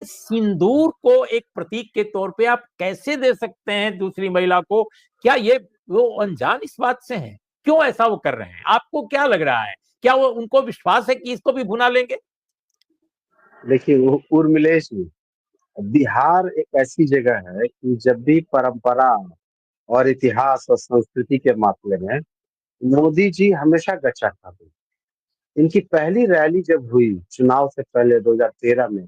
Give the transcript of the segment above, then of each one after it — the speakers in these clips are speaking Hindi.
सिंदूर को एक प्रतीक के तौर पे आप कैसे दे सकते हैं दूसरी महिला को? क्या ये वो अनजान इस बात से हैं? क्यों ऐसा वो कर रहे हैं? आपको क्या लग रहा है? क्या वो उनको विश्वास है कि इसको भी भुना लेंगे? देखिए वो उर्मिलेश जी, बिहार एक ऐसी जगह है कि जब भी परंपरा और इतिहास और संस्कृति के मामले में मोदी जी हमेशा गच्चा खाते। इनकी पहली रैली जब हुई चुनाव से पहले 2013 में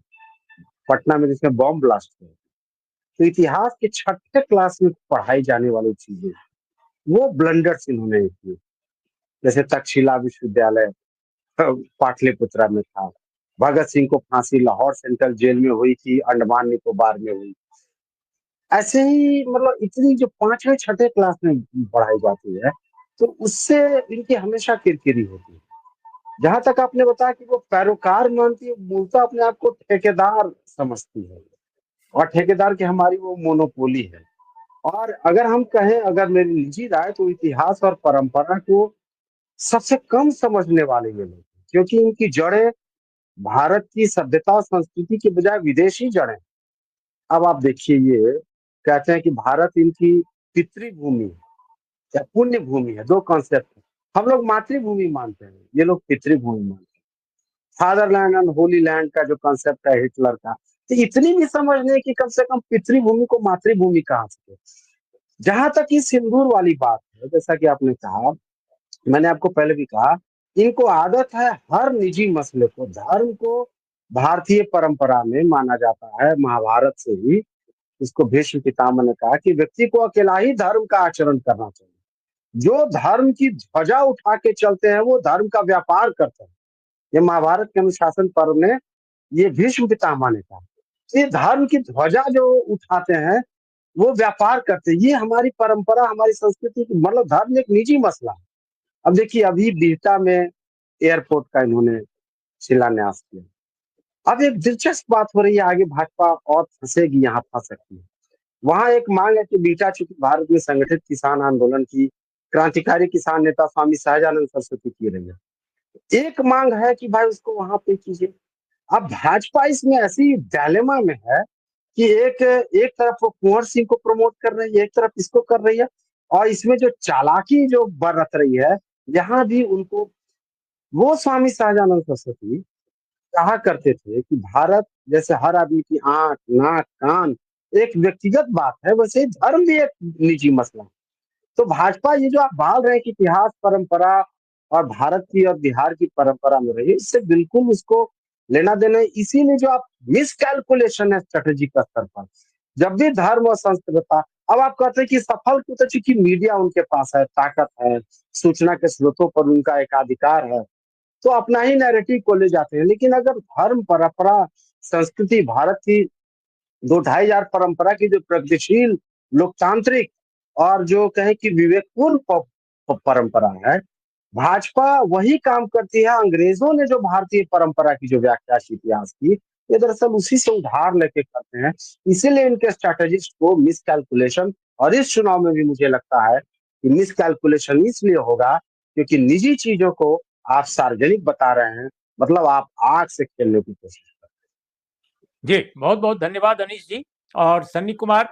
पटना में, जिसमें बॉम्ब ब्लास्ट हुआ, तो इतिहास के छठे क्लास में पढ़ाई जाने वाली चीजें वो ब्लंडर्स इन्होंने किए। जैसे तक्षशिला विश्वविद्यालय पाटलिपुत्रा में था, भगत सिंह को फांसी लाहौर सेंट्रल जेल में हुई थी, अंडमान निकोबार में हुई। ऐसे ही मतलब इतनी जो पांचवें छठे क्लास में पढ़ाई जाती है, तो उससे इनकी हमेशा किरकिरी होती है। जहां तक आपने बताया कि वो पैरोकार मानती है, मूलतः अपने आप को ठेकेदार समझती है, और ठेकेदार की हमारी वो मोनोपोली है। और अगर हम कहें, अगर मेरी निजी राय, तो इतिहास और परंपरा को सबसे कम समझने वाले ये लोग हैं, क्योंकि इनकी जड़ें भारत की सभ्यता और संस्कृति के बजाय विदेशी जड़ें। अब आप देखिए, ये कहते हैं कि भारत इनकी पितृभूमि है या पुण्य भूमि है, दो कॉन्सेप्ट है। हम लोग मातृभूमि मानते हैं, ये लोग पितृभूमि मानते हैं। फादरलैंड एंड होली लैंड का जो कॉन्सेप्ट है हिटलर का, तो इतनी भी समझ नहीं कि कम से कम पितृभूमि को मातृभूमि कहा सके। जहां तक ये सिंदूर वाली बात है, जैसा कि आपने कहा, मैंने आपको पहले भी कहा, इनको आदत है हर निजी मसले को, धर्म को भारतीय परंपरा में माना जाता है महाभारत से ही। इसको भीष्म पितामह ने कहा कि व्यक्ति को अकेला ही धर्म का आचरण करना चाहिए। जो धर्म की ध्वजा उठा के चलते हैं वो धर्म का व्यापार करते हैं। ये महाभारत के अनुशासन पर्व में ये भीष्म पितामह ने कहा। ये धर्म की ध्वजा जो उठाते हैं वो व्यापार करते हैं। ये हमारी परंपरा, हमारी संस्कृति की, मतलब धर्म एक निजी मसला है। अब देखिए, अभी बिहटा में एयरपोर्ट का इन्होंने शिलान्यास किया। अब एक दिलचस्प बात हो रही है, आगे भाजपा और फंसेगी, यहाँ फंस सकती है। वहां एक मांग है कि बिहटा चूंकि भारत में संगठित किसान आंदोलन की क्रांतिकारी किसान नेता स्वामी सहजानंद सरस्वती की रही है, एक मांग है कि भाई उसको वहां पे कीजिए। अब भाजपा इसमें ऐसी डायलेमा में है कि एक एक तरफ वो कुंवर सिंह को प्रमोट कर रही है, एक तरफ इसको कर रही है, और इसमें जो चालाकी जो बरत रही है, यहाँ भी उनको, वो स्वामी सहजानंद सरस्वती कहा करते थे कि भारत जैसे हर आदमी की आंख नाक कान एक व्यक्तिगत बात है, वैसे ही धर्म भी एक निजी मसला है। तो भाजपा ये जो आप बात रहे हैं कि इतिहास परंपरा और भारत की और बिहार की परंपरा में रही, इससे बिल्कुल उसको लेना देना है। इसीलिए जो आप मिसकैलकुलेशन है स्ट्रेटेजिक स्तर पर, जब भी धर्म और संस्कृति, अब आप कहते हैं कि सफल को तो चूंकि मीडिया उनके पास है, ताकत है, सूचना के स्रोतों पर उनका एकाधिकार है, तो अपना ही नैरेटिव को ले जाते हैं। लेकिन अगर धर्म परंपरा संस्कृति भारत की 2-2.5 हजार परंपरा की जो प्रगतिशील लोकतांत्रिक और जो कहे कि विवेकपूर्ण परंपरा है, भाजपा वही काम करती है। अंग्रेजों ने जो भारतीय परंपरा की जो व्याख्या की इतिहास की, ये दरअसल उसी से उधार लेके करते हैं। इसीलिए इनके स्ट्रैटेजिस्ट को मिस कैलकुलेशन, और इस चुनाव में भी मुझे लगता है कि मिस कैलकुलेशन इसलिए होगा क्योंकि निजी चीजों को आप सार्वजनिक बता रहे हैं, मतलब आप आग से खेलने की कोशिश कर रहे हैं। जी, बहुत बहुत धन्यवाद अनीश जी। और सन्नी कुमार,